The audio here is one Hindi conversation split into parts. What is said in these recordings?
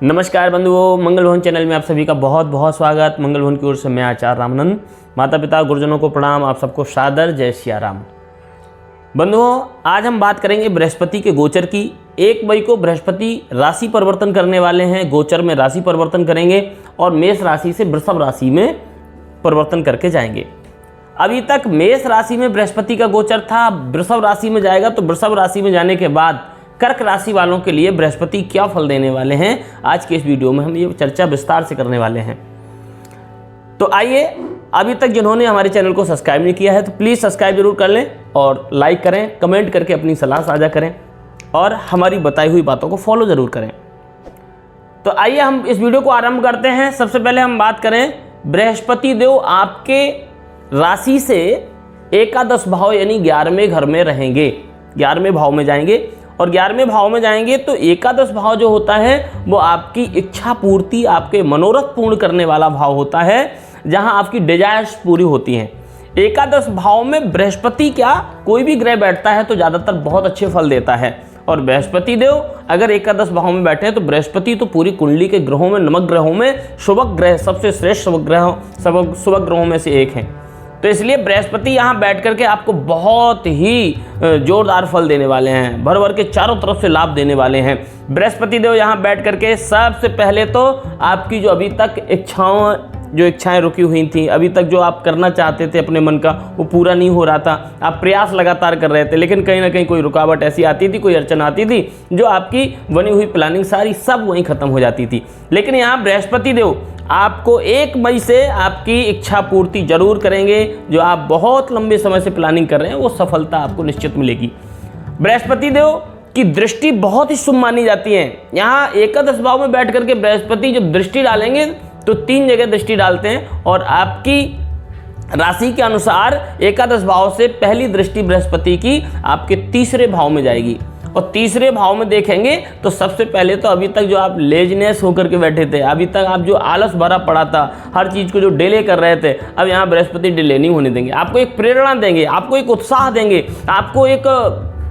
नमस्कार बंधुओं, मंगल भवन चैनल में आप सभी का बहुत बहुत स्वागत। मंगल भवन की ओर से मैं आचार्य रामानंद, माता पिता गुरुजनों को प्रणाम, आप सबको सादर जय सिया राम। बंधुओं, आज हम बात करेंगे बृहस्पति के गोचर की। 1 मई को बृहस्पति राशि परिवर्तन करने वाले हैं, गोचर में राशि परिवर्तन करेंगे और मेष राशि से वृषभ राशि में परिवर्तन करके जाएंगे। अभी तक मेष राशि में बृहस्पति का गोचर था, वृषभ राशि में जाएगा। तो वृषभ राशि में जाने के बाद कर्क राशि वालों के लिए बृहस्पति क्या फल देने वाले हैं, आज के इस वीडियो में हम ये चर्चा विस्तार से करने वाले हैं। तो आइए, अभी तक जिन्होंने हमारे चैनल को सब्सक्राइब नहीं किया है तो प्लीज़ सब्सक्राइब जरूर कर लें और लाइक करें, कमेंट करके अपनी सलाह साझा करें और हमारी बताई हुई बातों को फॉलो ज़रूर करें। तो आइए हम इस वीडियो को आरंभ करते हैं। सबसे पहले हम बात करें, बृहस्पति देव आपके राशि से एकादश भाव यानी 11वें घर में रहेंगे, 11वें भाव में जाएंगे। और 11वें भाव में जाएंगे तो एकादश भाव जो होता है वो आपकी इच्छा पूर्ति, आपके मनोरथ पूर्ण करने वाला भाव होता है, जहां आपकी डिजायर्स पूरी होती हैं। एकादश भाव में बृहस्पति क्या कोई भी ग्रह बैठता है तो ज़्यादातर बहुत अच्छे फल देता है। और बृहस्पति देव अगर एकादश भाव में बैठे हैं तो बृहस्पति तो पूरी कुंडली के ग्रहों में, नवग्रह ग्रहों में शुभ ग्रह, सबसे श्रेष्ठ शुभ ग्रहों में से एक हैं। तो इसलिए बृहस्पति यहाँ बैठ करके आपको बहुत ही जोरदार फल देने वाले हैं, भर भर के चारों तरफ से लाभ देने वाले हैं। बृहस्पति देव यहाँ बैठ करके सबसे पहले तो आपकी जो अभी तक इच्छाएं रुकी हुई थी, अभी तक जो आप करना चाहते थे अपने मन का वो पूरा नहीं हो रहा था, आप प्रयास लगातार कर रहे थे, लेकिन कहीं ना कहीं कोई रुकावट ऐसी आती थी, कोई अड़चन आती थी, जो आपकी बनी हुई प्लानिंग सारी सब वहीं खत्म हो जाती थी। लेकिन यहाँ बृहस्पति देव आपको 1 मई से आपकी इच्छा पूर्ति जरूर करेंगे। जो आप बहुत लंबे समय से प्लानिंग कर रहे हैं वो सफलता आपको निश्चित मिलेगी। बृहस्पति देव की दृष्टि बहुत ही शुभ मानी जाती है। यहाँ एकादश भाव में बैठ करके बृहस्पति जब दृष्टि डालेंगे तो 3 जगह दृष्टि डालते हैं और आपकी राशि के अनुसार एकादश भाव से पहली दृष्टि बृहस्पति की आपके 3रे भाव में जाएगी। और 3रे भाव में देखेंगे तो सबसे पहले तो अभी तक जो आप लेजनेस होकर के बैठे थे, अभी तक आप जो आलस भरा पड़ा था, हर चीज़ को जो डिले कर रहे थे, अब यहाँ बृहस्पति डिले नहीं होने देंगे। आपको एक प्रेरणा देंगे, आपको एक उत्साह देंगे, आपको एक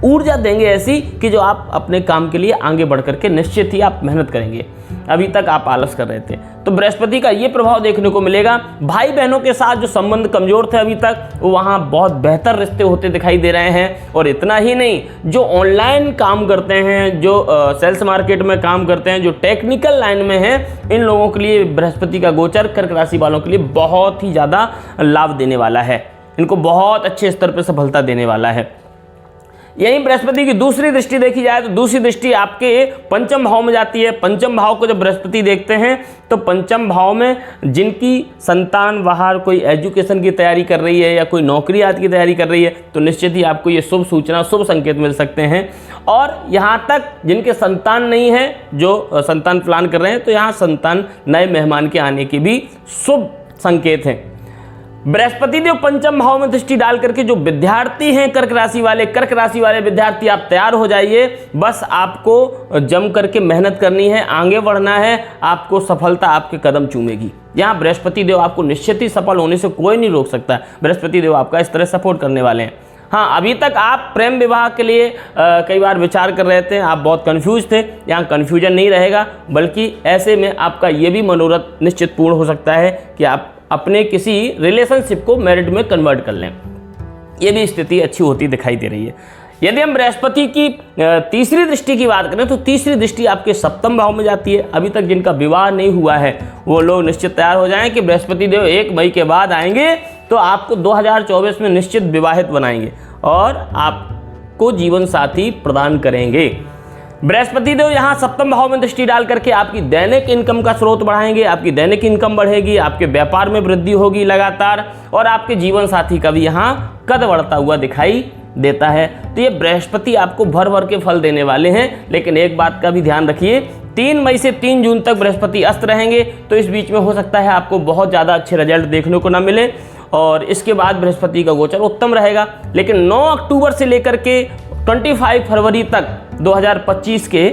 ऊर्जा देंगे ऐसी कि जो आप अपने काम के लिए आगे बढ़ करके निश्चित ही आप मेहनत करेंगे। अभी तक आप आलस कर रहे थे तो बृहस्पति का ये प्रभाव देखने को मिलेगा। भाई बहनों के साथ जो संबंध कमजोर थे अभी तक, वो वहाँ बहुत बेहतर रिश्ते होते दिखाई दे रहे हैं। और इतना ही नहीं, जो ऑनलाइन काम करते हैं, जो सेल्स मार्केट में काम करते हैं, जो टेक्निकल लाइन में हैं, इन लोगों के लिए बृहस्पति का गोचर कर्क राशि वालों के लिए बहुत ही ज़्यादा लाभ देने वाला है, इनको बहुत अच्छे स्तर पर सफलता देने वाला है। यही बृहस्पति की दूसरी दृष्टि देखी जाए तो दूसरी दृष्टि आपके पंचम भाव में जाती है। पंचम भाव को जब बृहस्पति देखते हैं तो पंचम भाव में जिनकी संतान बाहर कोई एजुकेशन की तैयारी कर रही है या कोई नौकरी आदि की तैयारी कर रही है तो निश्चित ही आपको ये शुभ सूचना, शुभ संकेत मिल सकते हैं। और यहाँ तक जिनके संतान नहीं है, जो संतान प्लान कर रहे हैं, तो यहाँ संतान, नए मेहमान के आने के भी शुभ संकेत हैं। बृहस्पति देव पंचम भाव में दृष्टि डाल करके जो विद्यार्थी हैं कर्क राशि वाले विद्यार्थी, आप तैयार हो जाइए। बस आपको जम करके मेहनत करनी है, आगे बढ़ना है, आपको सफलता आपके कदम चूमेगी। यहाँ बृहस्पति देव आपको निश्चित ही सफल होने से कोई नहीं रोक सकता। बृहस्पति देव आपका इस तरह सपोर्ट करने वाले हैं। हाँ, अभी तक आप प्रेम विवाह के लिए कई बार विचार कर रहे थे, आप बहुत कंफ्यूज थे, यहाँ कन्फ्यूजन नहीं रहेगा, बल्कि ऐसे में आपका ये भी मनोरथ निश्चित पूर्ण हो सकता है कि आप अपने किसी रिलेशनशिप को मैरिड में कन्वर्ट कर लें। ये भी स्थिति अच्छी होती दिखाई दे रही है। यदि हम बृहस्पति की 3री दृष्टि की बात करें तो 3री दृष्टि आपके सप्तम भाव में जाती है। अभी तक जिनका विवाह नहीं हुआ है वो लोग निश्चित तैयार हो जाएं कि बृहस्पति देव 1 मई के बाद आएंगे तो आपको 2024 में निश्चित विवाहित बनाएंगे और आपको जीवन साथी प्रदान करेंगे। बृहस्पति देव यहाँ सप्तम भाव में दृष्टि डाल करके आपकी दैनिक इनकम का स्रोत बढ़ाएंगे, आपकी दैनिक इनकम बढ़ेगी, आपके व्यापार में वृद्धि होगी लगातार, और आपके जीवन साथी का भी यहाँ कद बढ़ता हुआ दिखाई देता है। तो ये बृहस्पति आपको भर भर के फल देने वाले हैं। लेकिन एक बात का भी ध्यान रखिए, 3 मई से 3 जून तक बृहस्पति अस्त रहेंगे, तो इस बीच में हो सकता है आपको बहुत ज़्यादा अच्छे रिजल्ट देखने को ना मिले और इसके बाद बृहस्पति का गोचर उत्तम रहेगा। लेकिन 9 अक्टूबर से लेकर के 25 फरवरी तक 2025 के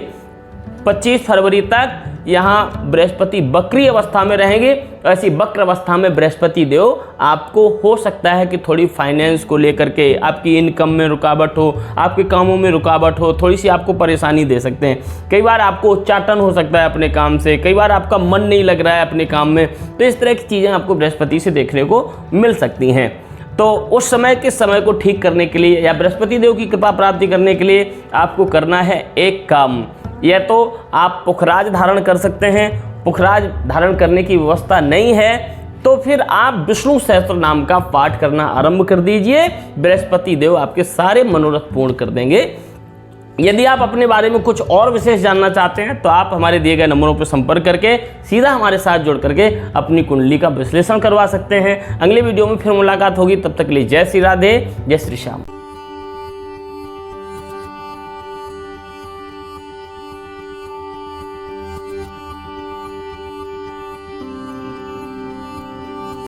25 फरवरी तक यहाँ बृहस्पति वक्री अवस्था में रहेंगे। ऐसी वक्र अवस्था में बृहस्पति देव आपको हो सकता है कि थोड़ी फाइनेंस को लेकर के आपकी इनकम में रुकावट हो, आपके कामों में रुकावट हो, थोड़ी सी आपको परेशानी दे सकते हैं। कई बार आपको उच्चाटन हो सकता है अपने काम से, कई बार आपका मन नहीं लग रहा है अपने काम में, तो इस तरह की चीज़ें आपको बृहस्पति से देखने को मिल सकती हैं। तो उस समय के समय को ठीक करने के लिए या बृहस्पति देव की कृपा प्राप्ति करने के लिए आपको करना है एक काम। यह तो आप पुखराज धारण कर सकते हैं, पुखराज धारण करने की व्यवस्था नहीं है तो फिर आप विष्णु सहस्त्र नाम का पाठ करना आरंभ कर दीजिए। बृहस्पति देव आपके सारे मनोरथ पूर्ण कर देंगे। यदि आप अपने बारे में कुछ और विशेष जानना चाहते हैं तो आप हमारे दिए गए नंबरों पर संपर्क करके सीधा हमारे साथ जुड़ करके अपनी कुंडली का विश्लेषण करवा सकते हैं। अगले वीडियो में फिर मुलाकात होगी, तब तक के लिए जय श्री राधे, जय श्री श्याम।